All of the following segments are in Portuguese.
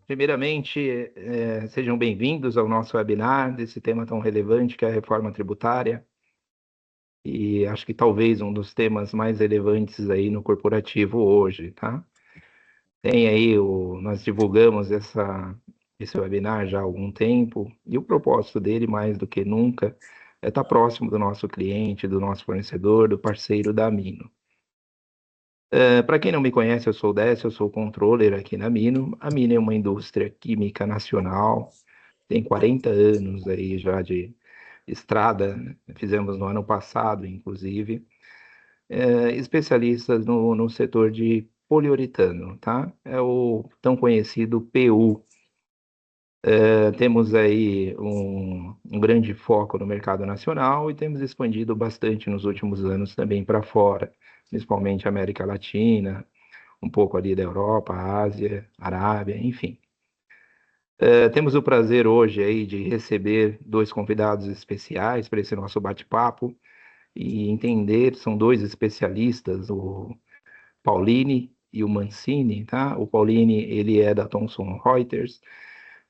Primeiramente, sejam bem-vindos ao nosso webinar desse tema tão relevante que é a reforma tributária, e acho que talvez um dos temas mais relevantes aí no corporativo hoje, tá? Nós divulgamos esse webinar já há algum tempo, e o propósito dele, mais do que nunca, é estar próximo do nosso cliente, do nosso fornecedor, do parceiro da Amino. Para quem não me conhece, eu sou o Décio, eu sou controller aqui na Amino. A Amino é uma indústria química nacional, tem 40 anos aí já de estrada, né? Fizemos no ano passado, inclusive, especialistas no setor de poliuretano, tá? É o tão conhecido PU. Temos aí um grande foco no mercado nacional e temos expandido bastante nos últimos anos também para fora, principalmente América Latina, um pouco ali da Europa, Ásia, Arábia, enfim. Temos o prazer hoje aí de receber dois convidados especiais para esse nosso bate-papo e entender, são dois especialistas, o Paulini e o Mancini, tá? O Paulini, ele é da Thomson Reuters,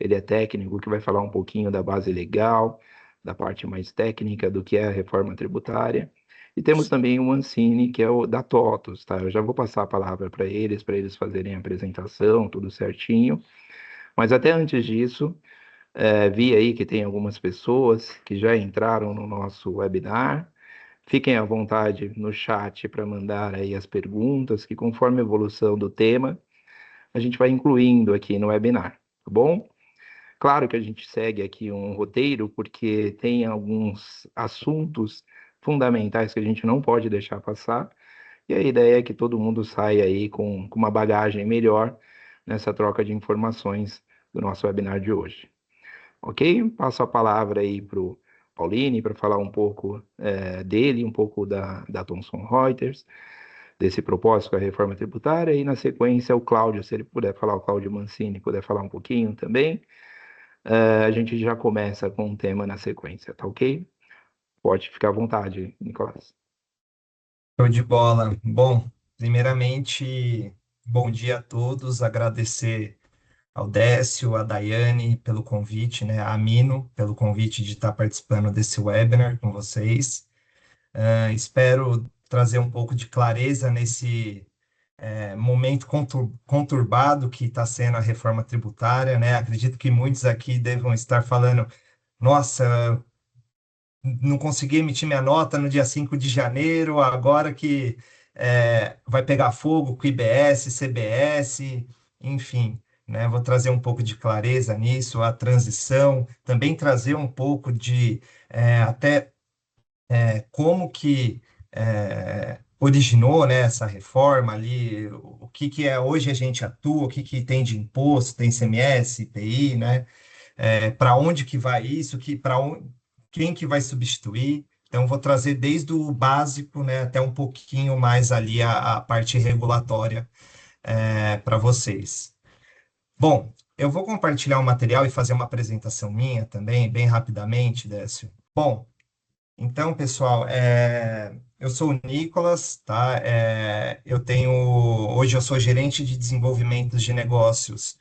ele é técnico que vai falar um pouquinho da base legal, da parte mais técnica do que é a reforma tributária. E temos também o Mancini, que é o da TOTUS, tá? Eu já vou passar a palavra para eles fazerem a apresentação, tudo certinho. Mas até antes disso, vi aí que tem algumas pessoas que já entraram no nosso webinar. Fiquem à vontade no chat para mandar aí as perguntas, que conforme a evolução do tema, a gente vai incluindo aqui no webinar, tá bom? Claro que a gente segue aqui um roteiro, porque tem alguns assuntos fundamentais que a gente não pode deixar passar, e a ideia é que todo mundo saia aí com uma bagagem melhor nessa troca de informações do nosso webinar de hoje. Ok? Passo a palavra aí para o Pauline para falar um pouco dele, um pouco da Thomson Reuters, desse propósito com a reforma tributária, e na sequência o Cláudio, se ele puder falar, o Cláudio Mancini puder falar um pouquinho também, a gente já começa com o tema na sequência, tá ok? Pode ficar à vontade, Nicolás. Show de bola. Bom, primeiramente, bom dia a todos. Agradecer ao Décio, a Daiane pelo convite, né? A Mino pelo convite de estar participando desse webinar com vocês. Espero trazer um pouco de clareza nesse momento conturbado que está sendo a reforma tributária, né? Acredito que muitos aqui devam estar falando, nossa, não consegui emitir minha nota no dia 5 de janeiro, agora que vai pegar fogo com IBS, CBS, enfim, né? Vou trazer um pouco de clareza nisso, a transição, também trazer um pouco de até como que originou, né, essa reforma ali, o que que é hoje a gente atua, o que que tem de imposto, tem ICMS, IPI, né? Para onde que vai isso, quem que vai substituir. Então, vou trazer desde o básico, né, até um pouquinho mais ali a parte regulatória para vocês. Bom, eu vou compartilhar o material e fazer uma apresentação minha também, bem rapidamente, Décio. Bom, então, pessoal, eu sou o Nicolas, tá? Hoje eu sou gerente de desenvolvimento de negócios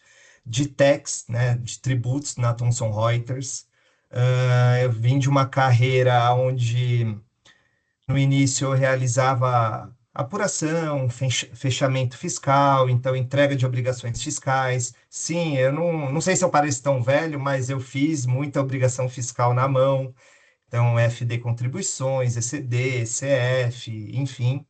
de tax, né, de tributos na Thomson Reuters. Eu vim de uma carreira onde no início eu realizava apuração, fechamento fiscal, então entrega de obrigações fiscais. Sim, eu não sei se eu pareço tão velho, mas eu fiz muita obrigação fiscal na mão. Então, FD contribuições, ECD, CF, enfim.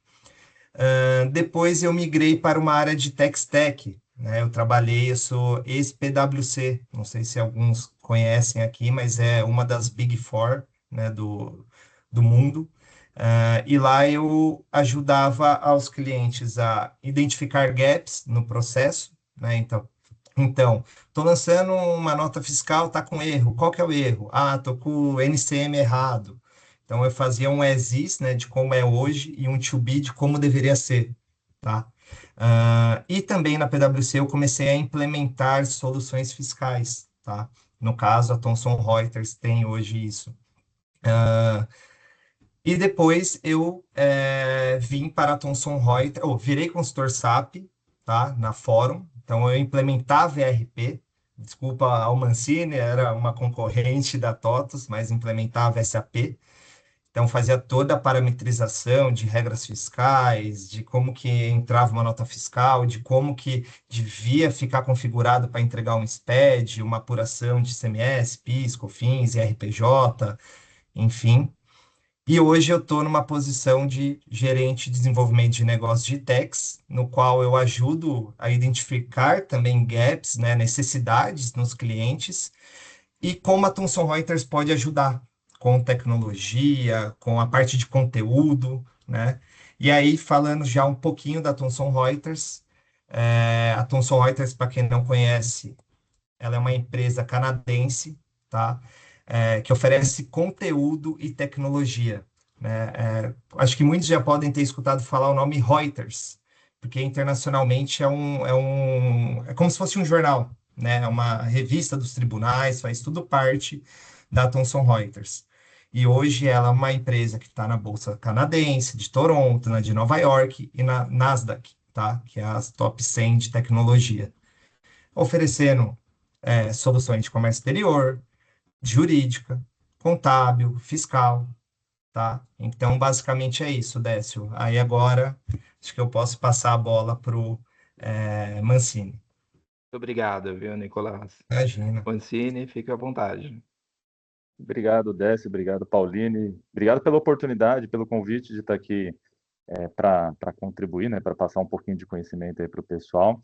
Depois eu migrei para uma área de Tech, né? Eu sou ex-PwC, não sei se alguns conhecem aqui, mas é uma das Big Four, né, do mundo. E lá eu ajudava aos clientes a identificar gaps no processo, né? Então, estou lançando uma nota fiscal, está com erro. Qual que é o erro? Ah, estou com o NCM errado. Então, eu fazia um as is, né, de como é hoje e um to be de como deveria ser, tá? E também na PwC eu comecei a implementar soluções fiscais, tá? No caso, a Thomson Reuters tem hoje isso. E depois eu vim para a Thomson Reuters, virei consultor SAP, tá? Na Fórum. Então, eu implementava ERP. desculpa ao Mancini, era uma concorrente da TOTVS, mas implementava SAP. Então, fazia toda a parametrização de regras fiscais, de como que entrava uma nota fiscal, de como que devia ficar configurado para entregar um SPED, uma apuração de ICMS, PIS, COFINS, IRPJ, enfim. E hoje eu estou numa posição de gerente de desenvolvimento de negócios de techs, no qual eu ajudo a identificar também gaps, né, necessidades nos clientes, e como a Thomson Reuters pode ajudar com tecnologia, com a parte de conteúdo, né? E aí, falando já um pouquinho da Thomson Reuters, a Thomson Reuters, para quem não conhece, ela é uma empresa canadense, tá? Que oferece conteúdo e tecnologia, né? Acho que muitos já podem ter escutado falar o nome Reuters, porque internacionalmente é como se fosse um jornal, né? É uma revista dos tribunais, faz tudo parte da Thomson Reuters. E hoje ela é uma empresa que está na Bolsa Canadense, de Toronto, na de Nova York e na Nasdaq, tá? Que é as top 100 de tecnologia, oferecendo soluções de comércio exterior, jurídica, contábil, fiscal, tá? Então, basicamente é isso, Décio. Aí agora, acho que eu posso passar a bola para o Mancini. Muito obrigado, viu, Nicolás? Imagina. Mancini, fica à vontade. Obrigado, Décio, obrigado, Pauline. Obrigado pela oportunidade, pelo convite de estar aqui para contribuir, né, para passar um pouquinho de conhecimento aí para o pessoal.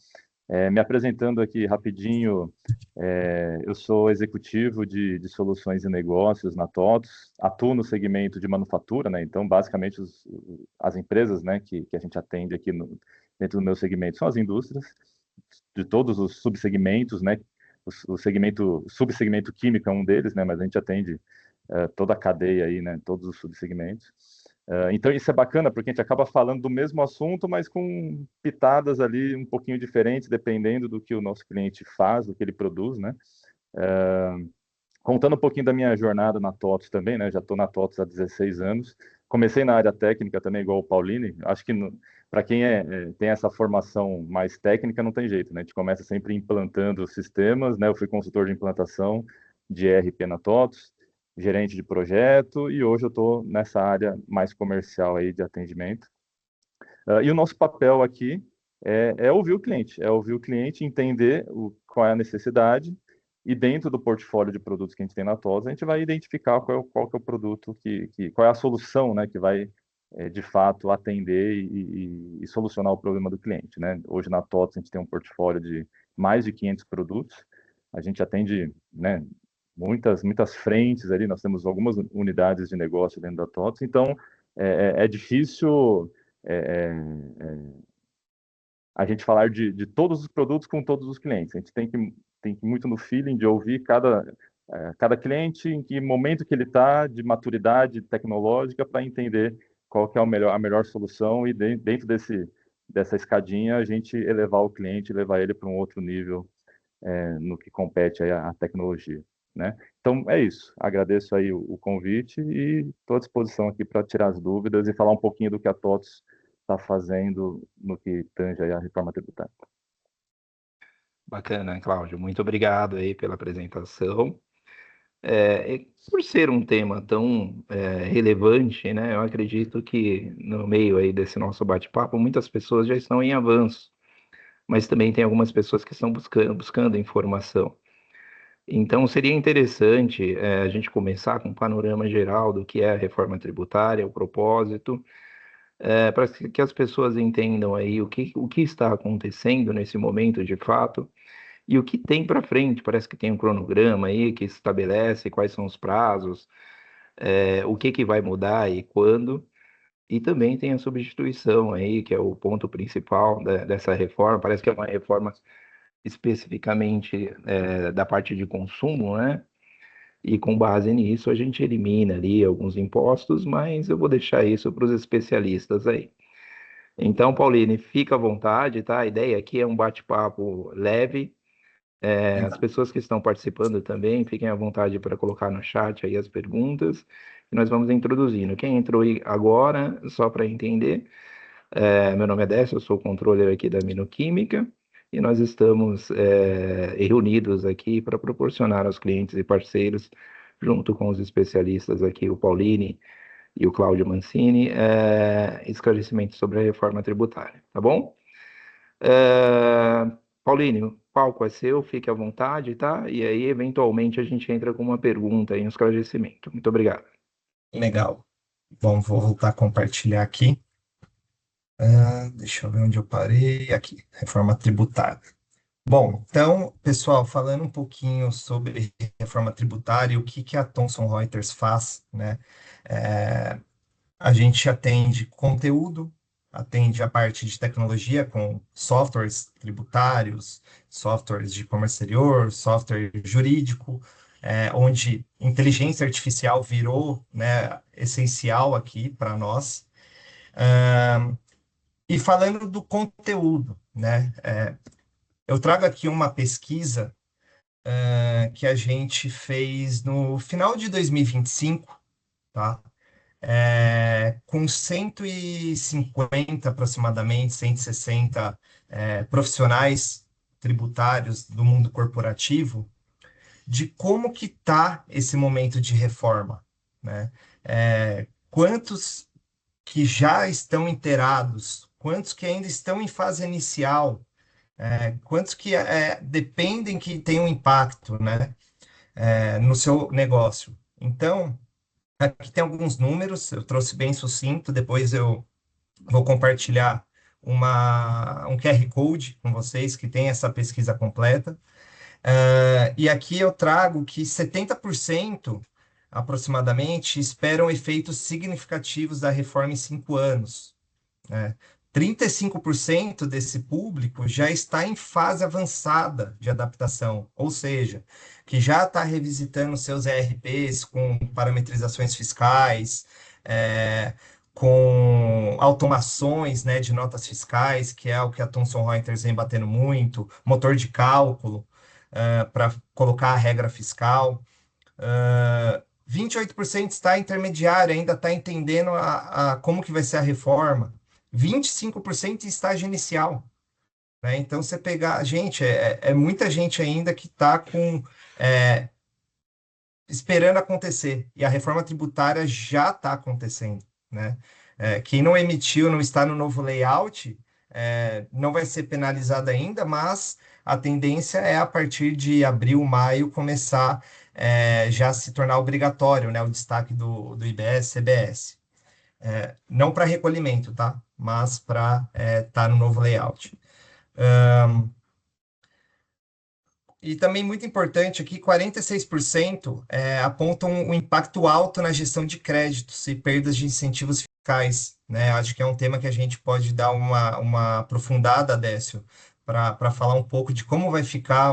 Me apresentando aqui rapidinho, eu sou executivo de soluções e negócios na TOTVS, atuo no segmento de manufatura, né, então basicamente as empresas, né, que a gente atende aqui dentro do meu segmento são as indústrias, de todos os subsegmentos, né, subsegmento químico é um deles, né, mas a gente atende toda a cadeia aí, né, todos os subsegmentos. Então isso é bacana porque a gente acaba falando do mesmo assunto, mas com pitadas ali um pouquinho diferentes, dependendo do que o nosso cliente faz, do que ele produz, né? Contando um pouquinho da minha jornada na TOTVS também, né? Já estou na TOTVS há 16 anos. Comecei na área técnica também, igual o Pauline. Acho que para quem tem essa formação mais técnica, não tem jeito, né? A gente começa sempre implantando sistemas, né? Eu fui consultor de implantação de ERP na TOTVS, gerente de projeto, e hoje eu estou nessa área mais comercial aí de atendimento. E o nosso papel aqui é ouvir o cliente, entender qual é a necessidade, e dentro do portfólio de produtos que a gente tem na TOTVS, a gente vai identificar qual que é o produto, qual é a solução, né, que vai, de fato, atender e solucionar o problema do cliente, né? Hoje na TOTVS a gente tem um portfólio de mais de 500 produtos, a gente atende, né, muitas frentes ali, nós temos algumas unidades de negócio dentro da TOTVS, então é difícil a gente falar de todos os produtos com todos os clientes. A gente tem que ir muito no feeling de ouvir cada cliente, em que momento que ele está, de maturidade tecnológica, para entender qual que é a melhor solução e dentro dessa escadinha a gente elevar o cliente, levar ele para um outro nível no que compete aí a tecnologia, né? Então é isso. Agradeço aí o convite e estou à disposição aqui para tirar as dúvidas e falar um pouquinho do que a TOTVS está fazendo no que tange aí a reforma tributária. Bacana, Cláudio. Muito obrigado aí pela apresentação. E por ser um tema tão relevante, né, eu acredito que no meio aí desse nosso bate-papo, muitas pessoas já estão em avanço, mas também tem algumas pessoas que estão buscando informação. Então, seria interessante a gente começar com um panorama geral do que é a reforma tributária, o propósito, para que as pessoas entendam aí o que está acontecendo nesse momento de fato e o que tem para frente. Parece que tem um cronograma aí que estabelece quais são os prazos, o que vai mudar e quando. E também tem a substituição aí, que é o ponto principal dessa reforma. Parece que é uma reforma especificamente da parte de consumo, né? E com base nisso a gente elimina ali alguns impostos, mas eu vou deixar isso para os especialistas aí. Então, Pauline, fica à vontade, tá? A ideia aqui é um bate-papo leve. As pessoas que estão participando também, fiquem à vontade para colocar no chat aí as perguntas, e nós vamos introduzindo. Quem entrou aí agora, só para entender, meu nome é Décio, eu sou o controller aqui da Minoquímica, e nós estamos reunidos aqui para proporcionar aos clientes e parceiros, junto com os especialistas aqui, o Pauline e o Cláudio Mancini, esclarecimentos sobre a reforma tributária, tá bom? Pauline, o palco é seu, fique à vontade, tá? E aí, eventualmente, a gente entra com uma pergunta e um esclarecimento. Muito obrigado. Legal. Bom, vou voltar a compartilhar aqui. Deixa eu ver onde eu parei. Aqui, reforma tributária. Bom, então, pessoal, falando um pouquinho sobre reforma tributária e o que que a Thomson Reuters faz, né? É, a gente atende conteúdo, atende a parte de tecnologia com softwares tributários, softwares de comércio exterior, software jurídico, onde inteligência artificial virou, né, essencial aqui para nós. E falando do conteúdo, né, eu trago aqui uma pesquisa que a gente fez no final de 2025, tá? Com 150 aproximadamente, 160 profissionais tributários do mundo corporativo, de como que está esse momento de reforma, né? Quantos que já estão inteirados, quantos que ainda estão em fase inicial, quantos que dependem que tenham um impacto, né, no seu negócio. Então, aqui tem alguns números, eu trouxe bem sucinto, depois eu vou compartilhar um QR Code com vocês que tem essa pesquisa completa. E aqui eu trago que 70% aproximadamente esperam efeitos significativos da reforma em 5 anos. 35% desse público já está em fase avançada de adaptação, ou seja, que já está revisitando seus ERPs com parametrizações fiscais, com automações, né, de notas fiscais, que é o que a Thomson Reuters vem batendo muito, motor de cálculo, para colocar a regra fiscal. 28% está intermediário, ainda está entendendo como que vai ser a reforma. 25% em estágio inicial, né? Então, você pegar... Gente, muita gente ainda que está esperando acontecer. E a reforma tributária já está acontecendo, né? Quem não emitiu, não está no novo layout, não vai ser penalizado ainda, mas a tendência é, a partir de abril, maio, começar já se tornar obrigatório, né, o destaque do IBS, CBS. Não para recolhimento, tá? Mas para estar no novo layout. E também muito importante aqui, 46% apontam um impacto alto na gestão de créditos e perdas de incentivos fiscais, né? Acho que é um tema que a gente pode dar uma aprofundada, Décio, para falar um pouco de como vai ficar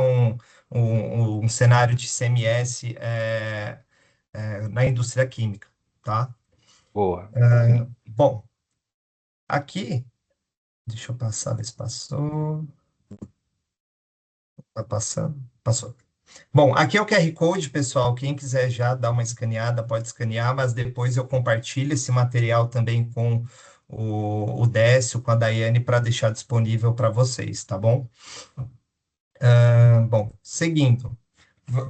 um cenário de ICMS na indústria química, tá? Boa. Bom, aqui, deixa eu passar, ver se passou. Tá passando? Passou. Bom, aqui é o QR Code, pessoal. Quem quiser já dar uma escaneada, pode escanear, mas depois eu compartilho esse material também com o Décio, com a Daiane, para deixar disponível para vocês, tá bom? Bom, seguindo.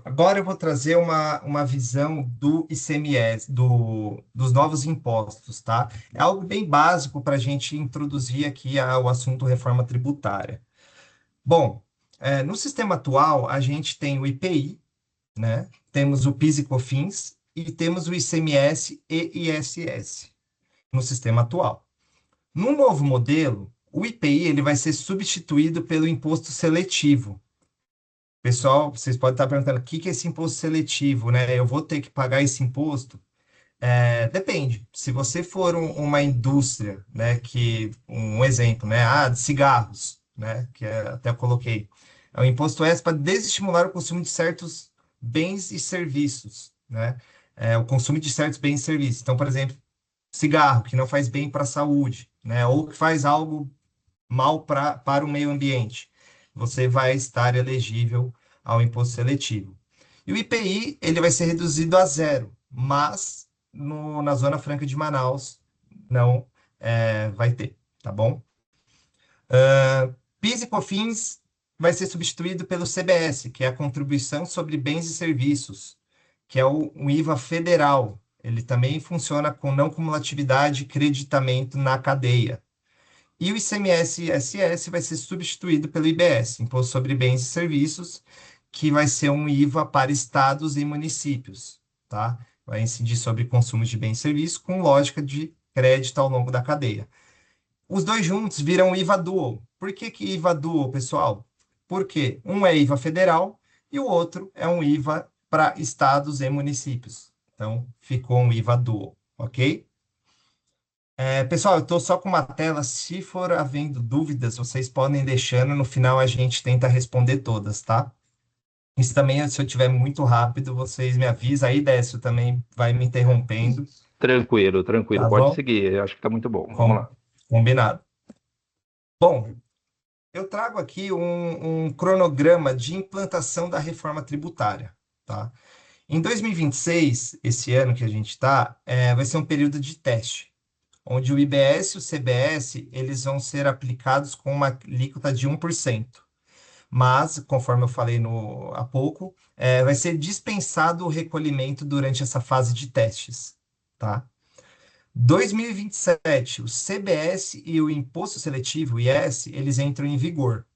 Agora eu vou trazer uma visão do ICMS, dos novos impostos, tá? É algo bem básico para a gente introduzir aqui o assunto reforma tributária. Bom, no sistema atual, a gente tem o IPI, né? Temos o PIS e COFINS e temos o ICMS e ISS no sistema atual. No novo modelo, o IPI ele vai ser substituído pelo imposto seletivo. Pessoal, vocês podem estar perguntando o que é esse imposto seletivo, né? Eu vou ter que pagar esse imposto? Depende. Se você for uma indústria, né, um exemplo, né, de cigarros, né, que até eu coloquei, o imposto é para desestimular o consumo de certos bens e serviços, né, o consumo de certos bens e serviços. Então, por exemplo, cigarro que não faz bem para a saúde, né, ou que faz algo mal para o meio ambiente, você vai estar elegível ao imposto seletivo. E o IPI ele vai ser reduzido a zero, mas na Zona Franca de Manaus não vai ter, tá bom? PIS e COFINS vai ser substituído pelo CBS, que é a Contribuição sobre Bens e Serviços, que é o IVA federal. Ele também funciona com não cumulatividade e creditamento na cadeia. E o ICMS-ISS vai ser substituído pelo IBS, Imposto sobre Bens e Serviços, que vai ser um IVA para estados e municípios, tá? Vai incidir sobre consumo de bens e serviços com lógica de crédito ao longo da cadeia. Os dois juntos viram IVA Dual. Por que que IVA Dual, pessoal? Porque um é IVA federal e o outro é um IVA para estados e municípios. Então, ficou um IVA Dual, ok? Pessoal, eu estou só com uma tela. Se for havendo dúvidas, vocês podem ir deixando. No final, a gente tenta responder todas, tá? Isso também, se eu tiver muito rápido, vocês me avisam. Aí, Décio, também vai me interrompendo, Tranquilo, tranquilo. tá Pode bom? seguir. Eu acho que tá muito bom. Vamos lá. Combinado. Bom, eu trago aqui um cronograma de implantação da reforma tributária, tá? Em 2026, esse ano que a gente está, vai ser um período de teste, onde o IBS e o CBS eles vão ser aplicados com uma alíquota de 1%. Mas, conforme eu falei há pouco, vai ser dispensado o recolhimento durante essa fase de testes, tá? 2027, o CBS e o Imposto Seletivo, o IS, eles entram em vigor,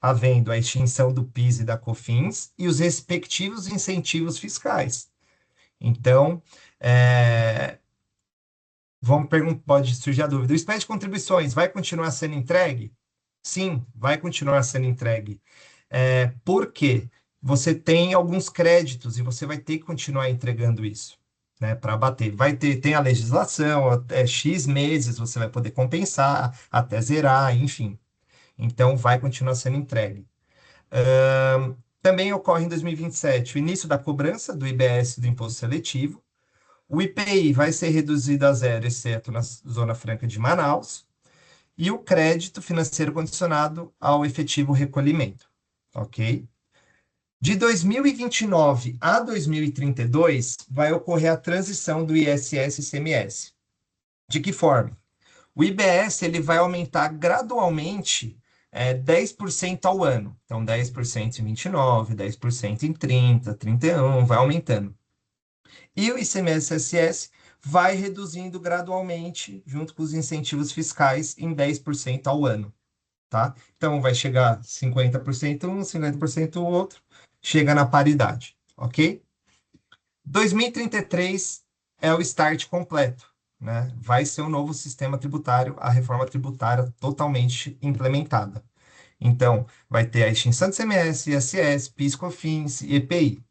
havendo a extinção do PIS e da COFINS e os respectivos incentivos fiscais. Então, pode surgir a dúvida: o SPED de contribuições vai continuar sendo entregue? Sim, vai continuar sendo entregue. Por quê? Você tem alguns créditos e você vai ter que continuar entregando isso, né, para bater. Tem a legislação, até X meses você vai poder compensar, até zerar, enfim. Então, vai continuar sendo entregue. Também ocorre em 2027 o início da cobrança do IBS do Imposto Seletivo. O IPI vai ser reduzido a zero, exceto na Zona Franca de Manaus. E o crédito financeiro condicionado ao efetivo recolhimento, ok? De 2029 a 2032, vai ocorrer a transição do ISS e ICMS. De que forma? O IBS ele vai aumentar gradualmente 10% ao ano. Então, 10% em 29, 10% em 30, 31, vai aumentando. E o ICMS-SS vai reduzindo gradualmente, junto com os incentivos fiscais, em 10% ao ano, tá? Então, vai chegar 50% um, 50% o outro, chega na paridade, ok? 2033 é o start completo, né? Vai ser um novo sistema tributário, a reforma tributária totalmente implementada. Então, vai ter a extinção do CMS, ISS, PIS, COFINS e EPI,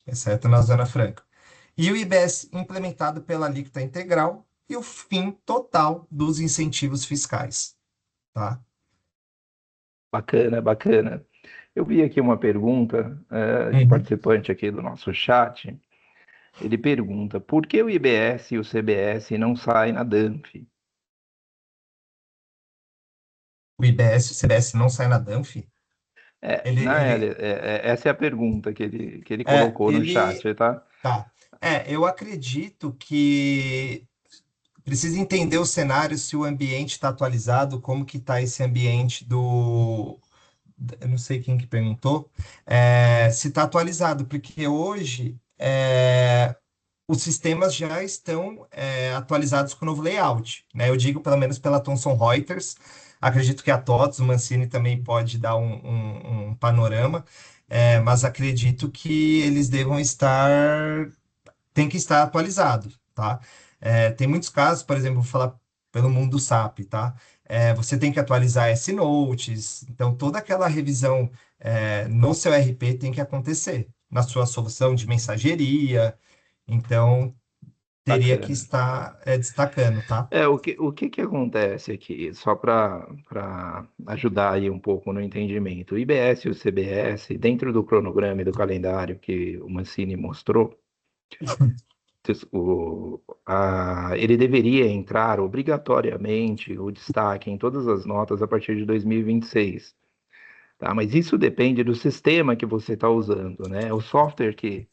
exceto na Zona Franca. E o IBS implementado pela alíquota integral e o fim total dos incentivos fiscais, tá? Bacana, bacana. Eu vi aqui uma pergunta de Uhum. participante aqui do nosso chat. Ele pergunta: por que o IBS e o CBS não saem na DANF? O IBS e o CBS não saem na DANF? Ele, ele, Essa é a pergunta que ele colocou no chat, tá? tá. Eu acredito que precisa entender o cenário, se o ambiente está atualizado, como que está esse ambiente eu não sei quem que perguntou, se está atualizado, porque hoje os sistemas já estão atualizados com o novo layout, né? Eu digo pelo menos pela Thomson Reuters, acredito que a TOTS, o Mancini também pode dar um panorama, mas acredito que eles tem que estar atualizado, tá? Tem muitos casos, por exemplo, vou falar pelo mundo do SAP, tá? Você tem que atualizar S-Notes, então toda aquela revisão no seu RP tem que acontecer, na sua solução de mensageria, então teria que Bacana. estar destacando, tá? O que acontece aqui, só para ajudar aí um pouco no entendimento, o IBS e o CBS, dentro do cronograma e do calendário que o Mancini mostrou, ele deveria entrar obrigatoriamente o destaque em todas as notas a partir de 2026, tá? Mas isso depende do sistema que você está usando, né? O software que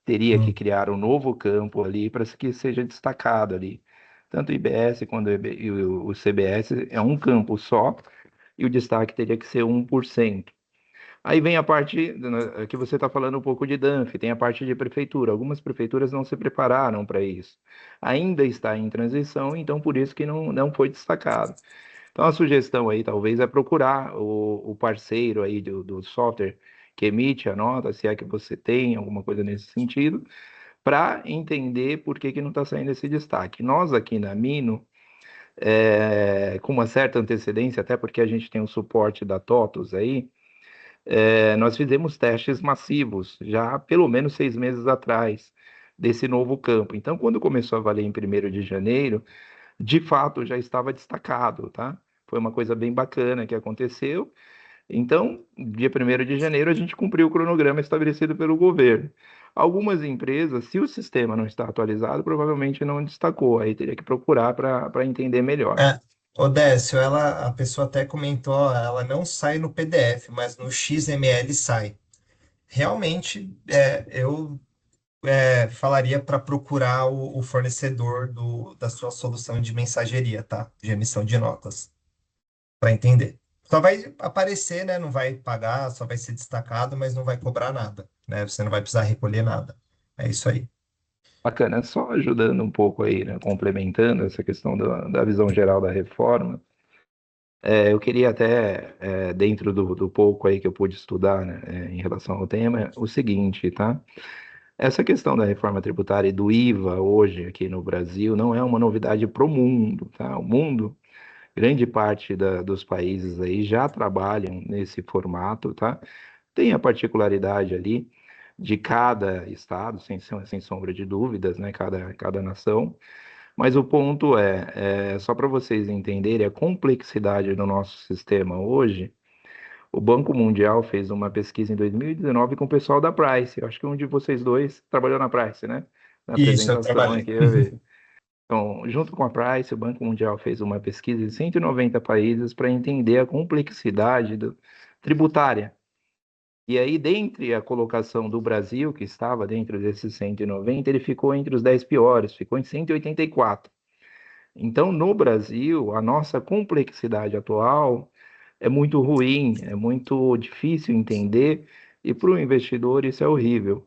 teria que Hum. criar um novo campo ali para que seja destacado ali. Tanto o IBS quanto o CBS é um campo só e o destaque teria que ser 1%. Aí vem a parte que você está falando um pouco de DANF, tem a parte de prefeitura. Algumas prefeituras não se prepararam para isso. Ainda está em transição, então por isso que não foi destacado. Então a sugestão aí talvez é procurar o parceiro aí do software que emite a nota, se é que você tem alguma coisa nesse sentido, para entender por que não está saindo esse destaque. Nós aqui na Mino, com uma certa antecedência, até porque a gente tem o suporte da TOTUS aí, nós fizemos testes massivos, já há pelo menos 6 meses atrás, desse novo campo. Então, quando começou a valer em 1º de janeiro, de fato já estava destacado, tá? Foi uma coisa bem bacana que aconteceu. Então, dia 1º de janeiro, a gente cumpriu o cronograma estabelecido pelo governo. Algumas empresas, se o sistema não está atualizado, provavelmente não destacou, aí teria que procurar para entender melhor. É, Odécio, a pessoa até comentou, ó, ela não sai no PDF, mas no XML sai. Realmente, eu falaria para procurar o fornecedor da sua solução de mensageria, tá? De emissão de notas, para entender. Só vai aparecer, né? Não vai pagar, só vai ser destacado, mas não vai cobrar nada, né? Você não vai precisar recolher nada. É isso aí. Bacana, só ajudando um pouco aí, né, complementando essa questão da visão geral da reforma, eu queria até, dentro do pouco aí que eu pude estudar, né, em relação ao tema, o seguinte, tá? Essa questão da reforma tributária e do IVA hoje aqui no Brasil não é uma novidade para o mundo, tá? O mundo, grande parte dos países aí já trabalham nesse formato, tá? Tem a particularidade ali de cada estado, sem sombra de dúvidas, né? Cada nação. Mas o ponto só para vocês entenderem a complexidade do nosso sistema hoje, o Banco Mundial fez uma pesquisa em 2019 com o pessoal da Price. Eu acho que um de vocês dois trabalhou na Price, né? Na Isso, eu apresentação trabalhei. aqui, eu vi. Então, junto com a Price, o Banco Mundial fez uma pesquisa em 190 países para entender a complexidade tributária. E aí, dentre a colocação do Brasil, que estava dentro desses 190, ele ficou entre os 10 piores, ficou em 184. Então, no Brasil, a nossa complexidade atual é muito ruim, é muito difícil entender, e para o investidor isso é horrível.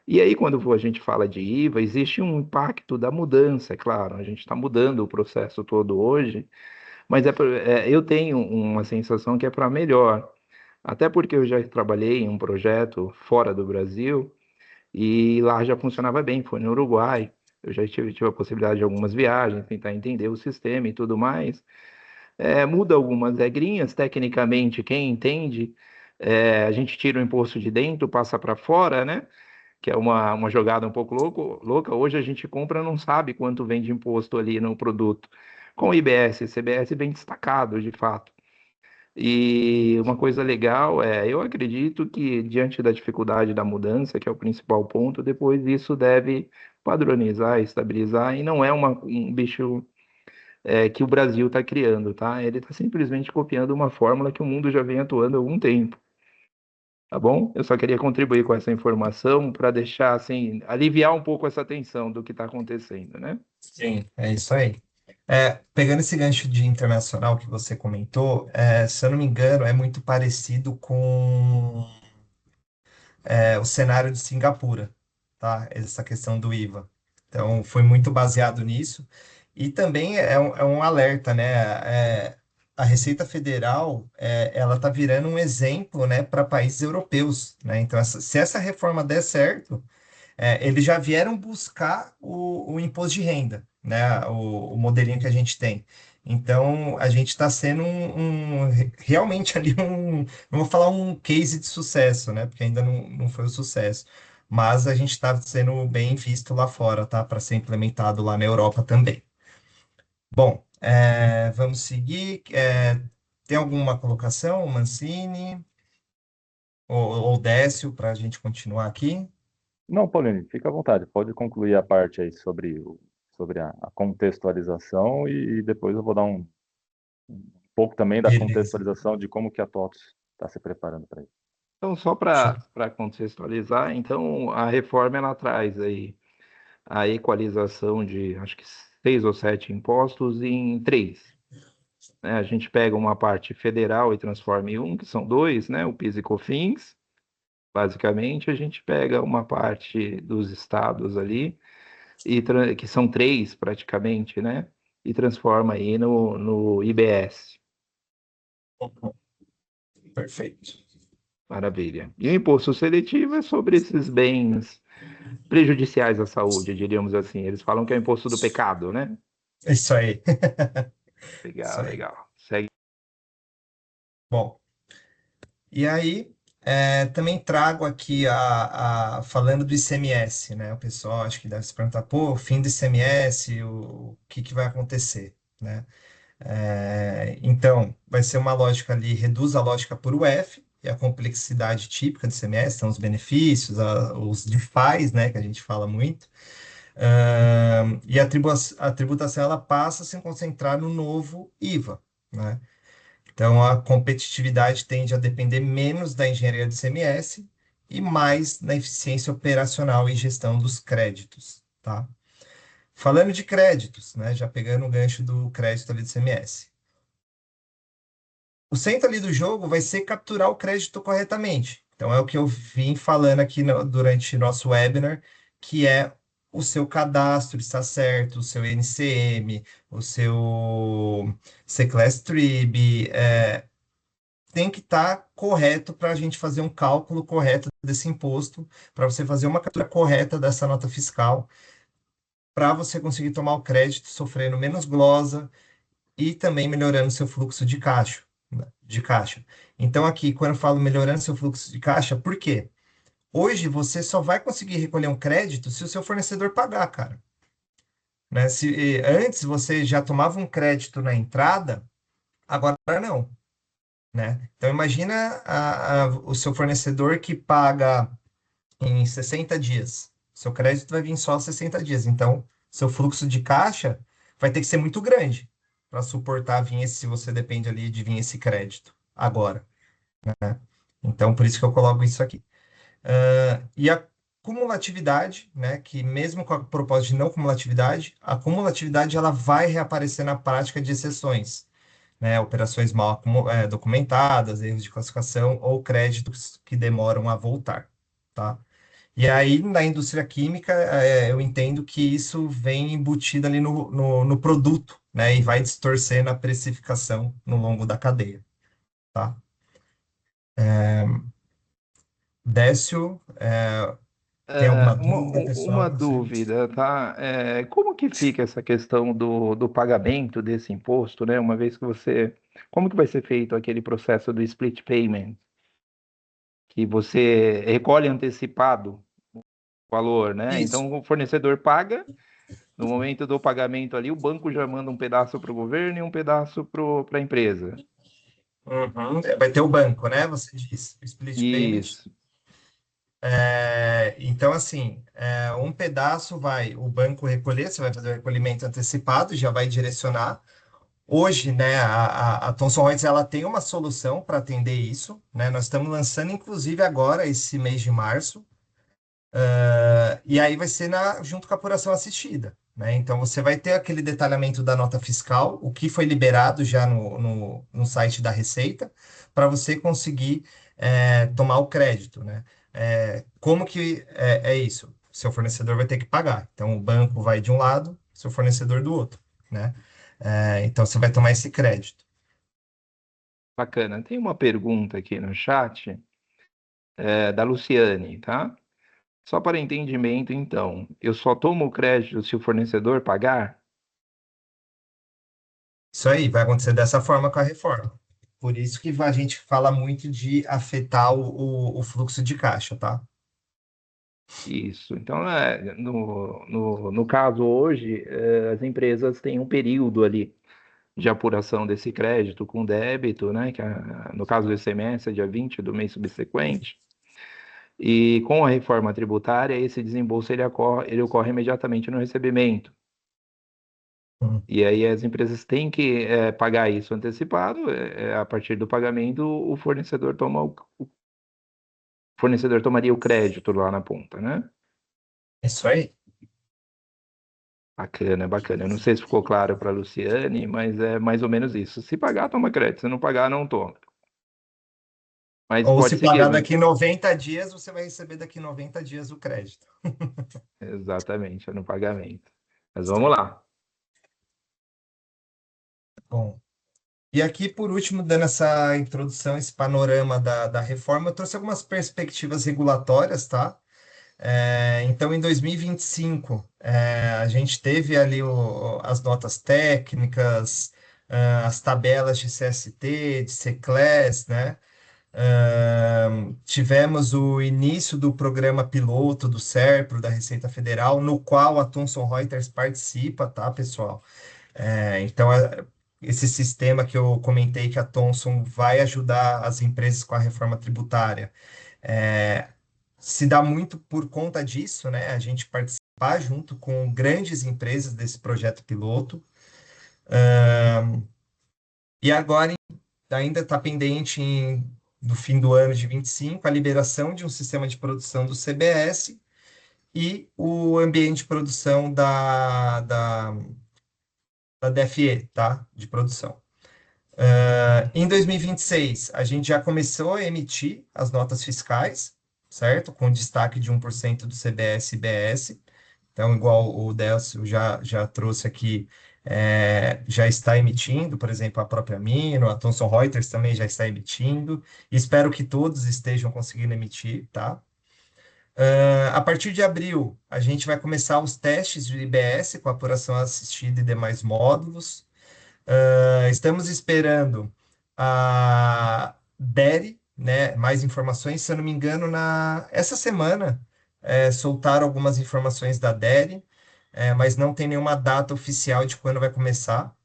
E aí, quando a gente fala de IVA, existe um impacto da mudança, é claro, a gente está mudando o processo todo hoje, mas eu tenho uma sensação que é para melhor. Até porque eu já trabalhei em um projeto fora do Brasil e lá já funcionava bem, foi no Uruguai. Eu já tive a possibilidade de algumas viagens, tentar entender o sistema e tudo mais. Muda algumas regrinhas, tecnicamente, quem entende, a gente tira o imposto de dentro, passa para fora, né? Que é uma jogada um pouco louca. Hoje a gente compra, não sabe quanto vem de imposto ali no produto. Com o IBS e CBS bem destacado, de fato. E uma coisa legal eu acredito que diante da dificuldade da mudança, que é o principal ponto, depois isso deve padronizar, estabilizar, e não é um bicho que o Brasil está criando, tá? Ele está simplesmente copiando uma fórmula que o mundo já vem atuando há algum tempo, tá bom? Eu só queria contribuir com essa informação para deixar, assim, aliviar um pouco essa tensão do que está acontecendo, né? Sim, é isso aí. Pegando esse gancho de internacional que você comentou, se eu não me engano, é muito parecido com o cenário de Singapura, tá? Essa questão do IVA. Então, foi muito baseado nisso. E também é um alerta, né? A Receita Federal, ela está virando um exemplo, né, para países europeus, né? Então, se essa reforma der certo, eles já vieram buscar o imposto de renda, né? O modelinho que a gente tem. Então, a gente está sendo realmente ali não vou falar um case de sucesso, né? Porque ainda não foi o sucesso. Mas a gente está sendo bem visto lá fora, tá? Para ser implementado lá na Europa também. Bom, vamos seguir. Tem alguma colocação, Mancini ou Décio, para a gente continuar aqui? Não, Pauline, fica à vontade. Pode concluir a parte aí sobre a contextualização e depois eu vou dar um pouco também da Beleza. contextualização de como que a TOTS está se preparando para isso. Então, só para contextualizar, então a reforma ela traz aí a equalização de acho que 6 ou 7 impostos em três. né? A gente pega uma parte federal e transforma em um, que são dois, né? O PIS e COFINS. Basicamente, a gente pega uma parte dos estados ali, que são três praticamente, né? E transforma aí no IBS. Perfeito. Maravilha. E o imposto seletivo é sobre esses bens prejudiciais à saúde, diríamos assim. Eles falam que é o imposto do pecado, né? Isso aí. Isso Legal, aí. legal. Segue. Bom, e aí também trago aqui falando do ICMS, né? O pessoal acho que deve se perguntar, pô, fim do ICMS, o que que vai acontecer, né? Então, vai ser uma lógica ali, reduz a lógica por UF e a complexidade típica do ICMS, são os benefícios, os DeFis, né, que a gente fala muito. E a tributação ela passa a se concentrar no novo IVA, né? Então, a competitividade tende a depender menos da engenharia do ICMS e mais da eficiência operacional e gestão dos créditos, tá? Falando de créditos, né, já pegando o gancho do crédito ali do ICMS. O centro ali do jogo vai ser capturar o crédito corretamente. Então, é o que eu vim falando aqui durante nosso webinar, que é o seu cadastro está certo, o seu NCM, o seu C-Class Trib, tem que estar correto para a gente fazer um cálculo correto desse imposto, para você fazer uma captura correta dessa nota fiscal, para você conseguir tomar o crédito sofrendo menos glosa, e também melhorando seu fluxo de caixa, né, de caixa. Então, aqui, quando eu falo melhorando seu fluxo de caixa, por quê? Hoje você só vai conseguir recolher um crédito se o seu fornecedor pagar, cara. Né? Antes você já tomava um crédito na entrada, agora não, né? Então imagina o seu fornecedor que paga em 60 dias. Seu crédito vai vir só 60 dias. Então, seu fluxo de caixa vai ter que ser muito grande para suportar vir se você depende ali de vir esse crédito agora, né? Então, por isso que eu coloco isso aqui. E a cumulatividade, né, que mesmo com a proposta de não cumulatividade, a cumulatividade ela vai reaparecer na prática de exceções, né, operações mal documentadas, erros de classificação ou créditos que demoram a voltar, tá? E aí, na indústria química, eu entendo que isso vem embutido ali no produto, né? E vai distorcer na precificação no longo da cadeia, tá? Décio, tem alguma dúvida, Uma pessoal? dúvida, tá? Como que fica essa questão do pagamento desse imposto, né? Uma vez que você. Como que vai ser feito aquele processo do split payment? Que você recolhe antecipado o valor, né? Isso. Então o fornecedor paga, no momento do pagamento ali, o banco já manda um pedaço para o governo e um pedaço para a empresa. Uhum. Vai ter o banco, né? Você disse, o split payment. Isso. Então, assim, um pedaço vai o banco recolher, você vai fazer o recolhimento antecipado, já vai direcionar. Hoje, né, a Thomson Reuters ela tem uma solução para atender isso, né? Nós estamos lançando, inclusive, agora, esse mês de março, e aí vai ser junto com a apuração assistida, né? Então, você vai ter aquele detalhamento da nota fiscal, o que foi liberado já no site da Receita, para você conseguir tomar o crédito, né? Como que é isso? Seu fornecedor vai ter que pagar. Então, o banco vai de um lado, seu fornecedor do outro, né? Então, você vai tomar esse crédito. Bacana. Tem uma pergunta aqui no chat, da Luciane, tá? Só para entendimento, então, eu só tomo o crédito se o fornecedor pagar? Isso aí vai acontecer dessa forma com a reforma. Por isso que a gente fala muito de afetar o fluxo de caixa, tá? Isso. Então, no caso hoje, as empresas têm um período ali de apuração desse crédito com débito, né? Que no caso do ICMS é dia 20 do mês subsequente. E com a reforma tributária, esse desembolso ele ocorre imediatamente no recebimento. Hum. E aí as empresas têm que pagar isso antecipado. A partir do pagamento, o fornecedor tomaria o crédito lá na ponta, né? Isso aí. Bacana, bacana. Eu não sei se ficou claro para a Luciane, mas é mais ou menos isso. Se pagar, toma crédito. Se não pagar, não toma. Mas Ou pode se seguir. pagar daqui 90 dias, você vai receber daqui 90 dias o crédito. Exatamente, é no pagamento. Mas vamos lá. Bom, e aqui, por último, dando essa introdução, esse panorama da reforma, eu trouxe algumas perspectivas regulatórias, tá? Então, em 2025, a gente teve ali as notas técnicas, as tabelas de CST, de C-Class, né? Tivemos o início do programa piloto do SERPRO, da Receita Federal, no qual a Thomson Reuters participa, tá, pessoal? Então, esse sistema que eu comentei que a Thomson vai ajudar as empresas com a reforma tributária, é, se dá muito por conta disso, né? A gente participar junto com grandes empresas desse projeto piloto. E agora ainda está pendente no fim do ano de 25 a liberação de um sistema de produção do CBS e o ambiente de produção da DFE, tá? De produção. Em 2026, a gente já começou a emitir as notas fiscais, certo? Com destaque de 1% do CBS e BS. Então, igual o Décio já trouxe aqui, já está emitindo, por exemplo, a própria Mino, a Thomson Reuters também já está emitindo. Espero que todos estejam conseguindo emitir, tá? A partir de abril, a gente vai começar os testes de IBS com apuração assistida e demais módulos. Estamos esperando a DERE, né? Mais informações, se eu não me engano, essa semana soltaram algumas informações da DERE, mas não tem nenhuma data oficial de quando vai começar.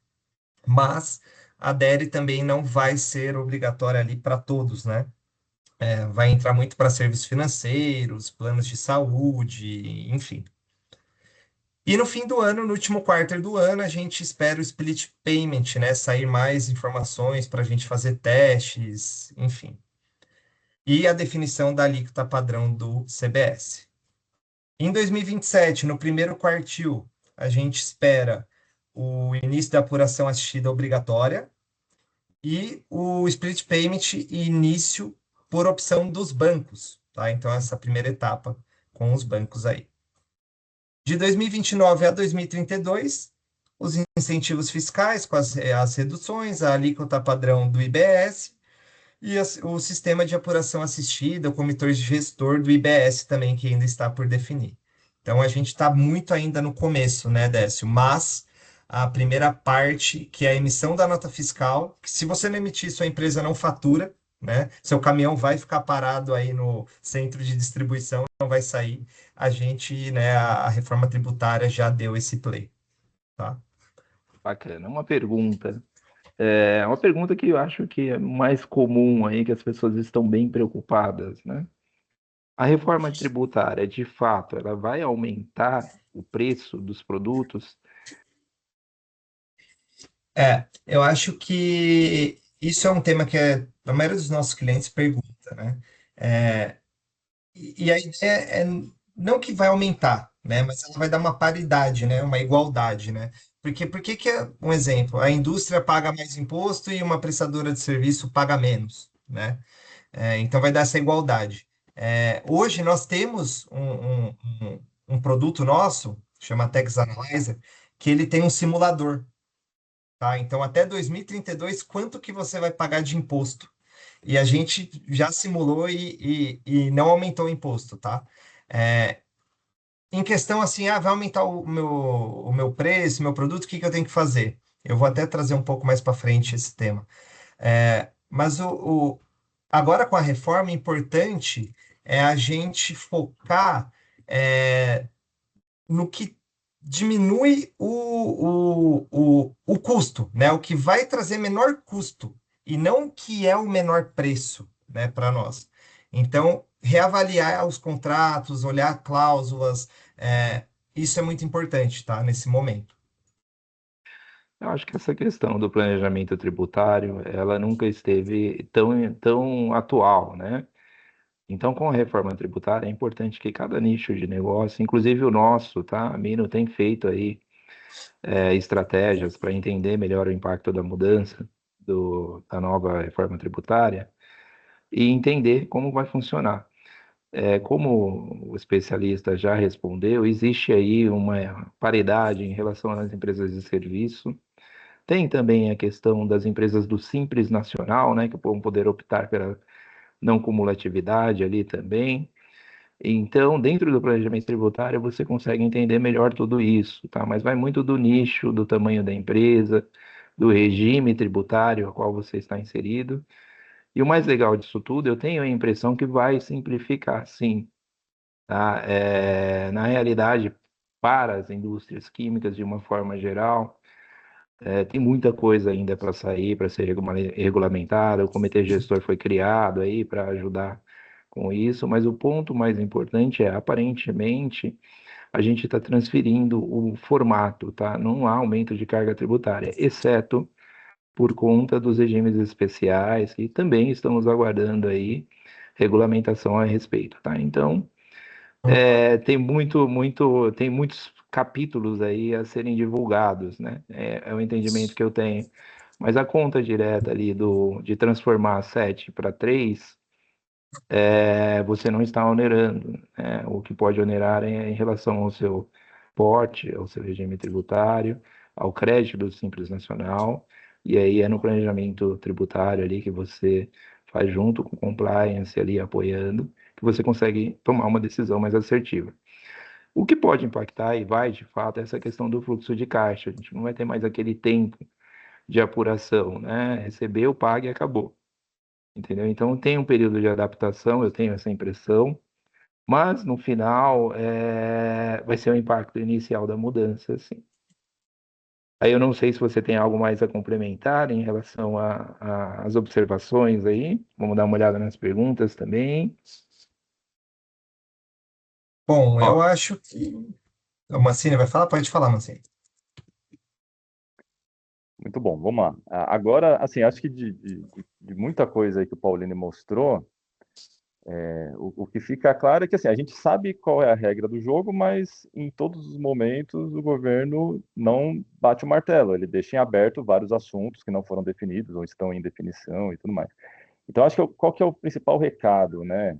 Mas a DERE também não vai ser obrigatória ali para todos, né? Vai entrar muito para serviços financeiros, planos de saúde, enfim. E no fim do ano, no último quarto do ano, a gente espera o split payment, né? Sair mais informações para a gente fazer testes, enfim. E a definição da alíquota padrão do CBS. Em 2027, no primeiro quartil, a gente espera o início da apuração assistida obrigatória e o split payment e início por opção dos bancos, tá? Então, essa primeira etapa com os bancos aí. De 2029 a 2032, os incentivos fiscais com as reduções, a alíquota padrão do IBS e o sistema de apuração assistida, o comitê gestor do IBS também, que ainda está por definir. Então, a gente está muito ainda no começo, né, Décio? Mas a primeira parte, que é a emissão da nota fiscal, que se você não emitir, sua empresa não fatura, né? Seu caminhão vai ficar parado aí no centro de distribuição, não vai sair. A gente, né, a reforma tributária já deu esse play, tá? Bacana. Uma pergunta que eu acho que é mais comum aí, que as pessoas estão bem preocupadas, né? A reforma tributária, de fato, ela vai aumentar o preço dos produtos? Eu acho que isso é um tema que a maioria dos nossos clientes pergunta, né? É, e a ideia é não que vai aumentar, né? Mas ela vai dar uma paridade, né? Uma igualdade, né? Porque por que que é um exemplo? A indústria paga mais imposto e uma prestadora de serviço paga menos, né? Então vai dar essa igualdade. Hoje nós temos um produto nosso, chama Tax Analyzer, que ele tem um simulador, tá? Então até 2032, quanto que você vai pagar de imposto? E a gente já simulou e não aumentou o imposto, tá? É, Em questão assim, vai aumentar o meu preço, o meu produto, o que que eu tenho que fazer? Eu vou até trazer um pouco mais para frente esse tema. Mas agora com a reforma, importante é a gente focar é, no que diminui o custo, né? O que vai trazer menor custo e não o que é o menor preço, né, para nós. Então, reavaliar os contratos, olhar cláusulas, isso é muito importante, tá? Nesse momento. Eu acho que essa questão do planejamento tributário, ela nunca esteve tão atual, né? Então, com a reforma tributária, é importante que cada nicho de negócio, inclusive o nosso, tá? A Mino tem feito aí estratégias para entender melhor o impacto da mudança da nova reforma tributária e entender como vai funcionar. Como o especialista já respondeu, existe aí uma paridade em relação às empresas de serviço. Tem também a questão das empresas do Simples Nacional, né, que vão poder optar pela não cumulatividade ali também. Então, dentro do planejamento tributário, você consegue entender melhor tudo isso, tá? Mas vai muito do nicho, do tamanho da empresa, do regime tributário a qual você está inserido. E o mais legal disso tudo, eu tenho a impressão que vai simplificar, sim, tá? Na realidade, para as indústrias químicas, de uma forma geral, tem muita coisa ainda para sair, para ser regulamentada. O comitê gestor foi criado aí para ajudar com isso, mas o ponto mais importante é, aparentemente, a gente está transferindo o formato, tá? Não há aumento de carga tributária, exceto por conta dos regimes especiais, que também estamos aguardando aí regulamentação a respeito, tá? Então, tem muitos capítulos aí a serem divulgados, né? É o entendimento que eu tenho. Mas a conta direta ali de transformar 7 para 3, você não está onerando, né? O que pode onerar é em relação ao seu porte, ao seu regime tributário, ao crédito do Simples Nacional, e aí é no planejamento tributário ali que você faz junto com o compliance ali apoiando, que você consegue tomar uma decisão mais assertiva. O que pode impactar e vai, de fato, é essa questão do fluxo de caixa. A gente não vai ter mais aquele tempo de apuração, né? Recebeu, paga e acabou. Entendeu? Então tem um período de adaptação, eu tenho essa impressão, mas no final vai ser o impacto inicial da mudança, assim. Aí eu não sei se você tem algo mais a complementar em relação às observações aí. Vamos dar uma olhada nas perguntas também. Bom, Ó, eu acho que... O Mancini vai falar? Pode falar, Mancini. Muito bom, vamos lá. Agora, assim, acho que de muita coisa aí que o Paulino mostrou, o que fica claro é que assim, a gente sabe qual é a regra do jogo, mas em todos os momentos o governo não bate o martelo, ele deixa em aberto vários assuntos que não foram definidos ou estão em definição e tudo mais. Então, acho que qual que é o principal recado, né?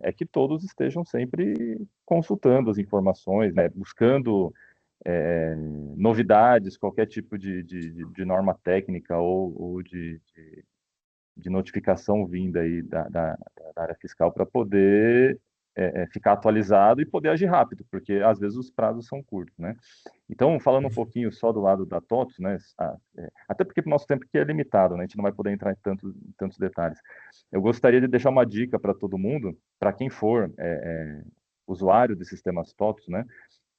É que todos estejam sempre consultando as informações, né? Buscando novidades, qualquer tipo de norma técnica ou de notificação vinda aí da área fiscal para poder ficar atualizado e poder agir rápido, porque às vezes os prazos são curtos, né? Então, falando um pouquinho só do lado da TOTS, né? Até porque o nosso tempo aqui é limitado, né? A gente não vai poder entrar em tantos detalhes. Eu gostaria de deixar uma dica para todo mundo, para quem for usuário de sistemas TOTS, né?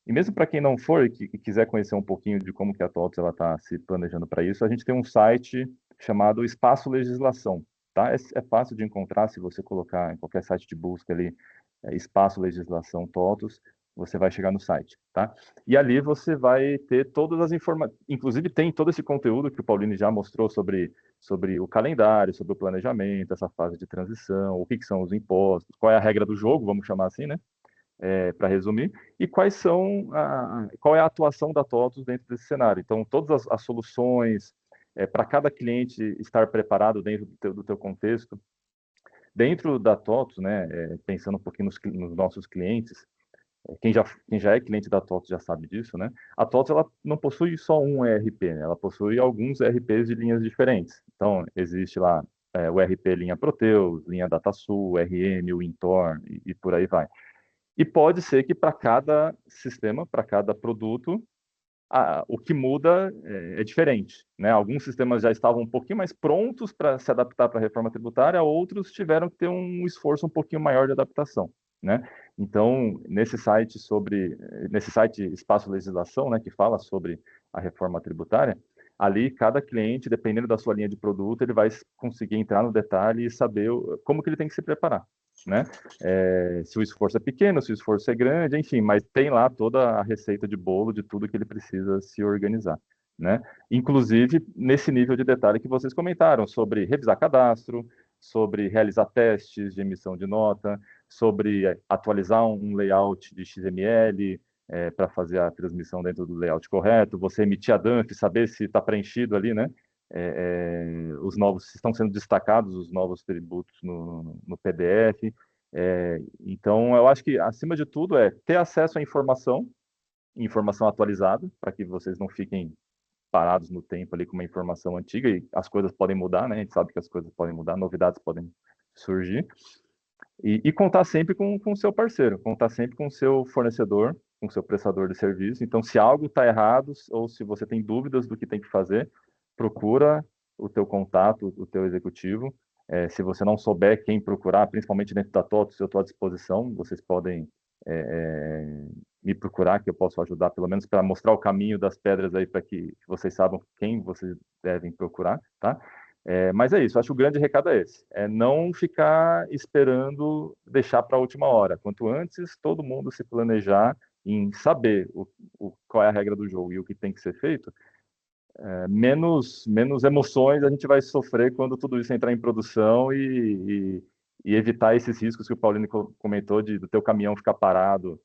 E mesmo para quem não for e quiser conhecer um pouquinho de como que a TOTS ela está se planejando para isso, a gente tem um site chamado Espaço Legislação, tá? É fácil de encontrar se você colocar em qualquer site de busca ali, Espaço Legislação TOTS, você vai chegar no site, tá? E ali você vai ter todas as informações, inclusive tem todo esse conteúdo que o Paulino já mostrou sobre o calendário, sobre o planejamento, essa fase de transição, o que são os impostos, qual é a regra do jogo, vamos chamar assim, né? Para resumir, e qual é a atuação da TOTUS dentro desse cenário. Então, todas as soluções, para cada cliente estar preparado dentro do teu contexto. Dentro da TOTUS, né, pensando um pouquinho nos nossos clientes, quem já é cliente da TOTUS já sabe disso, né? A TOTUS ela não possui só um ERP, né? Ela possui alguns ERPs de linhas diferentes. Então, existe lá o ERP linha Proteus, linha DataSul, o RM, o Intor e por aí vai. E pode ser que para cada sistema, para cada produto, o que muda é diferente, né? Alguns sistemas já estavam um pouquinho mais prontos para se adaptar para a reforma tributária, outros tiveram que ter um esforço um pouquinho maior de adaptação, né? Então, nesse site Espaço Legislação, né, que fala sobre a reforma tributária, ali cada cliente, dependendo da sua linha de produto, ele vai conseguir entrar no detalhe e saber como que ele tem que se preparar, né? Se o esforço é pequeno, se o esforço é grande, enfim, mas tem lá toda a receita de bolo de tudo que ele precisa se organizar, né? Inclusive nesse nível de detalhe que vocês comentaram, sobre revisar cadastro, sobre realizar testes de emissão de nota, sobre atualizar um layout de XML, para fazer a transmissão dentro do layout correto, você emitir a dump, saber se está preenchido ali, né? Os novos, se estão sendo destacados os novos tributos no PDF. Então, eu acho que, acima de tudo, é ter acesso à informação atualizada, para que vocês não fiquem parados no tempo ali com uma informação antiga, e as coisas podem mudar, né? A gente sabe que as coisas podem mudar, novidades podem surgir. E contar sempre com o seu parceiro, contar sempre com o seu fornecedor, com o seu prestador de serviço. Então, se algo está errado, ou se você tem dúvidas do que tem que fazer, procura o teu contato, o teu executivo. Se você não souber quem procurar, principalmente dentro da TOTOS, eu estou à disposição. Vocês podem me procurar, que eu posso ajudar, pelo menos para mostrar o caminho das pedras aí, para que vocês saibam quem vocês devem procurar, tá? Mas é isso, acho que o grande recado é esse, não ficar esperando deixar para a última hora. Quanto antes todo mundo se planejar em saber qual é a regra do jogo e o que tem que ser feito, menos emoções a gente vai sofrer quando tudo isso entrar em produção e evitar esses riscos que o Paulino comentou do teu caminhão ficar parado,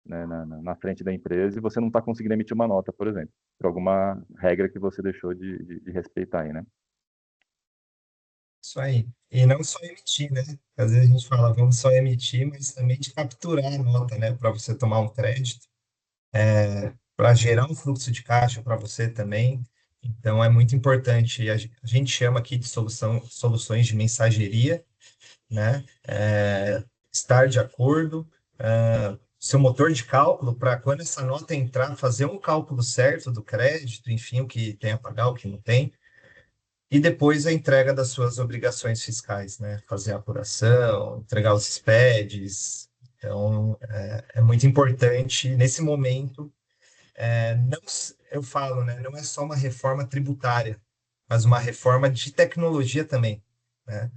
né, na frente da empresa e você não está conseguindo emitir uma nota, por exemplo, por alguma regra que você deixou de respeitar aí, né? Isso aí. E não só emitir, né? Às vezes a gente fala, vamos só emitir, mas também de capturar a nota, né? Para você tomar um crédito, para gerar um fluxo de caixa para você também. Então, é muito importante. A gente chama aqui de soluções de mensageria, né? Estar de acordo, seu motor de cálculo, para quando essa nota entrar, fazer um cálculo certo do crédito, enfim, o que tem a pagar, o que não tem. E depois a entrega das suas obrigações fiscais, né? Fazer a apuração, entregar os SPEDs. Então, é muito importante nesse momento. Não, eu falo, né? Não é só uma reforma tributária, mas uma reforma de tecnologia também, né?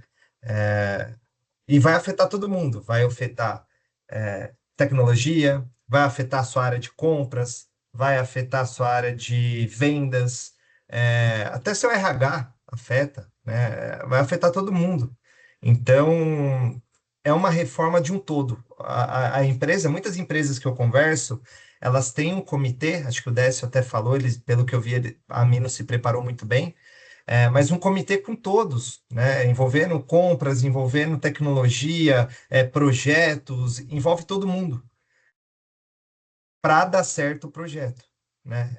E vai afetar todo mundo. Vai afetar tecnologia, vai afetar a sua área de compras, vai afetar a sua área de vendas, até seu RH afeta, né? Vai afetar todo mundo. Então, é uma reforma de um todo. A empresa, muitas empresas que eu converso, elas têm um comitê, acho que o Décio até falou, pelo que eu vi, a Mino se preparou muito bem, mas um comitê com todos, né, envolvendo compras, envolvendo tecnologia, projetos, envolve todo mundo para dar certo o projeto, né?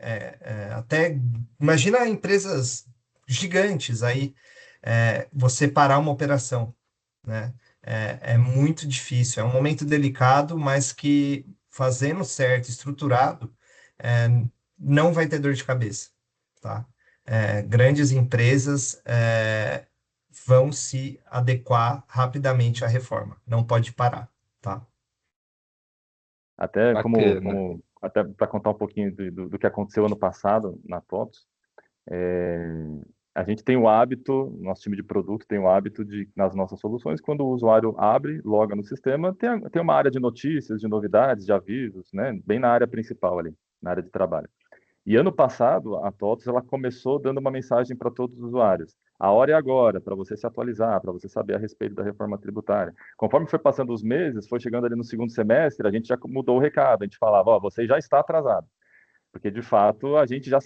Até imagina empresas gigantes aí, você parar uma operação, né? É muito difícil, é um momento delicado, mas que fazendo certo, estruturado, é, não vai ter dor de cabeça, tá? Grandes empresas vão se adequar rapidamente à reforma, não pode parar, tá? Até Bacana. até para contar um pouquinho do que aconteceu ano passado na TOTOS, a gente tem o hábito, nosso time de produto tem o hábito de, nas nossas soluções, quando o usuário abre, loga no sistema, tem uma área de notícias, de novidades, de avisos, né? Bem na área principal ali, na área de trabalho. E ano passado, a TOTOS ela começou dando uma mensagem para todos os usuários. A hora é agora, para você se atualizar, para você saber a respeito da reforma tributária. Conforme foi passando os meses, foi chegando ali no segundo semestre, a gente já mudou o recado. A gente falava, ó, você já está atrasado. Porque, de fato, a gente já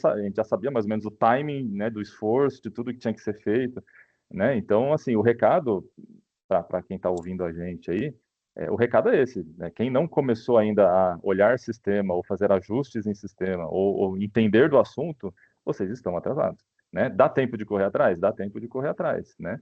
sabia mais ou menos o timing, né, do esforço, de tudo que tinha que ser feito, né? Então, assim, o recado, para quem está ouvindo a gente aí, o recado é esse, né? Quem não começou ainda a olhar sistema, ou fazer ajustes em sistema, ou entender do assunto, vocês estão atrasados, né? Dá tempo de correr atrás? Dá tempo de correr atrás, né?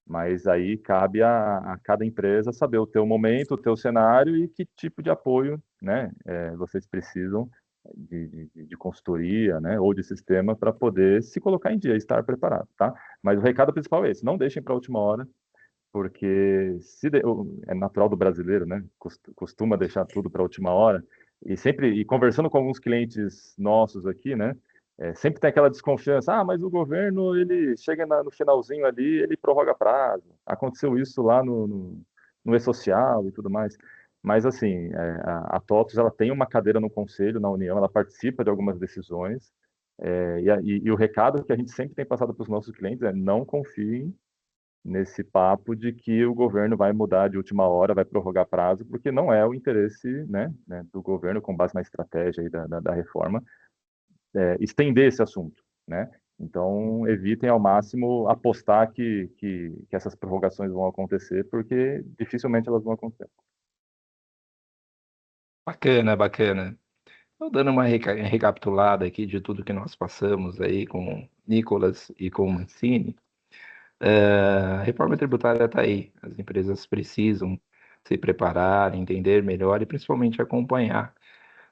Mas aí cabe a cada empresa saber o teu momento, o teu cenário e que tipo de apoio, né, vocês precisam de consultoria, né, ou de sistema para poder se colocar em dia, estar preparado, tá? Mas o recado principal é esse, não deixem para a última hora, porque é natural do brasileiro, né, costuma deixar tudo para a última hora, e conversando com alguns clientes nossos aqui, né, sempre tem aquela desconfiança, mas o governo, ele chega no finalzinho ali, ele prorroga prazo, aconteceu isso lá no E-Social e tudo mais, mas assim, a TOTOS, ela tem uma cadeira no conselho, na União, ela participa de algumas decisões, e o recado que a gente sempre tem passado para os nossos clientes é não confiem nesse papo de que o governo vai mudar de última hora, vai prorrogar prazo, porque não é o interesse, né, do governo, com base na estratégia aí da reforma, estender esse assunto, né? Então, evitem ao máximo apostar que essas prorrogações vão acontecer, porque dificilmente elas vão acontecer. Bacana, bacana. Então, dando uma recapitulada aqui de tudo que nós passamos aí com o Nicolas e com o Mancini, a reforma tributária está aí. As empresas precisam se preparar, entender melhor e principalmente acompanhar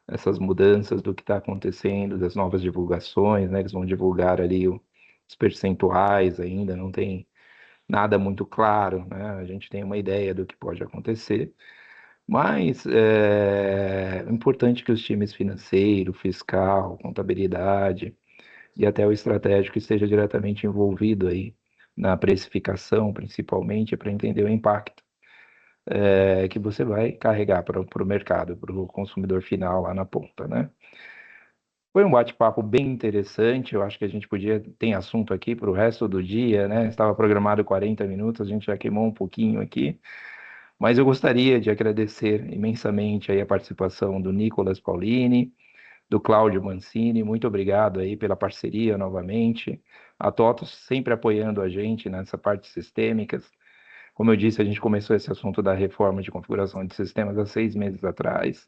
essas mudanças do que está acontecendo, das novas divulgações, né? Eles vão divulgar ali os percentuais ainda, não tem nada muito claro, né? A gente tem uma ideia do que pode acontecer, mas é importante que os times financeiro, fiscal, contabilidade e até o estratégico esteja diretamente envolvido aí na precificação, principalmente, para entender o impacto que você vai carregar para o mercado, para o consumidor final lá na ponta, né? Foi um bate-papo bem interessante. Eu acho que a gente podia ter assunto aqui para o resto do dia, né? Estava programado 40 minutos, a gente já queimou um pouquinho aqui. Mas eu gostaria de agradecer imensamente aí a participação do Nicolas Paulini, do Cláudio Mancini. Muito obrigado aí pela parceria novamente. A TOTOS sempre apoiando a gente nessa parte sistêmicas. Como eu disse, a gente começou esse assunto da reforma de configuração de sistemas há 6 meses atrás.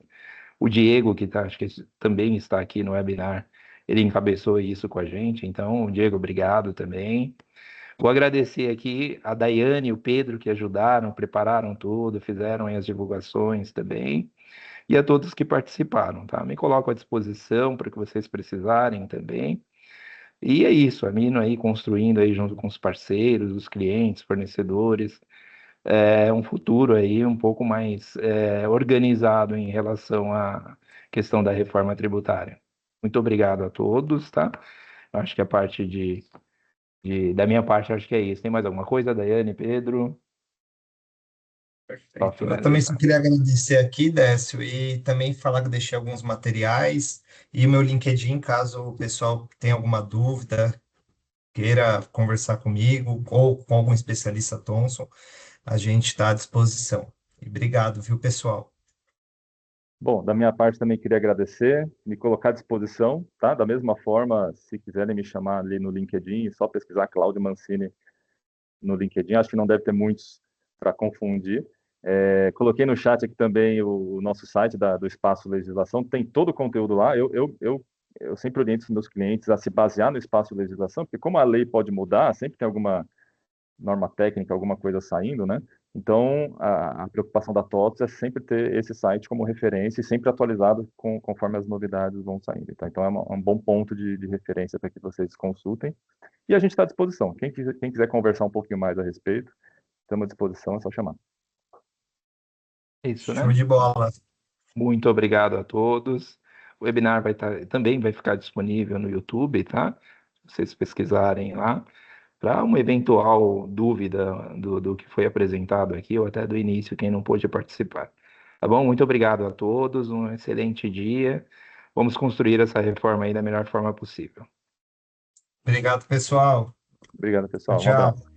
O Diego, que acho que também está aqui no webinar, ele encabeçou isso com a gente. Então, Diego, obrigado também. Vou agradecer aqui a Daiane e o Pedro, que ajudaram, prepararam tudo, fizeram aí as divulgações também, e a todos que participaram, tá? Me coloco à disposição para que vocês precisarem também. E é isso, a Mino aí construindo aí junto com os parceiros, os clientes, fornecedores, um futuro aí um pouco mais organizado em relação à questão da reforma tributária. Muito obrigado a todos, tá? Acho que a parte da minha parte, acho que é isso. Tem mais alguma coisa, Daiane, Pedro? Para Perfeito. Eu também só finalizar. queria agradecer aqui, Décio, e também falar que eu deixei alguns materiais e o meu LinkedIn, caso o pessoal tenha alguma dúvida, queira conversar comigo ou com algum especialista Thomson, a gente está à disposição. E obrigado, viu, pessoal? Bom, da minha parte também queria agradecer, me colocar à disposição, tá? Da mesma forma, se quiserem me chamar ali no LinkedIn, é só pesquisar Cláudio Mancini no LinkedIn, acho que não deve ter muitos para confundir. Coloquei no chat aqui também o nosso site do Espaço Legislação, tem todo o conteúdo lá. Eu sempre oriento os meus clientes a se basear no Espaço Legislação, porque como a lei pode mudar, sempre tem alguma norma técnica, alguma coisa saindo, né? Então, a preocupação da TOTS é sempre ter esse site como referência e sempre atualizado conforme as novidades vão saindo. Tá? Então, é um bom ponto de referência para que vocês consultem. E a gente está à disposição. Quem quiser conversar um pouquinho mais a respeito, estamos à disposição, é só chamar. Isso, Show né? de bola. Muito obrigado a todos. O webinar também vai ficar disponível no YouTube, tá? Se vocês pesquisarem lá, para uma eventual dúvida do que foi apresentado aqui, ou até do início, quem não pôde participar. Tá bom? Muito obrigado a todos, um excelente dia. Vamos construir essa reforma aí da melhor forma possível. Obrigado, pessoal. Obrigado, Tchau, pessoal. Um abraço. tchau.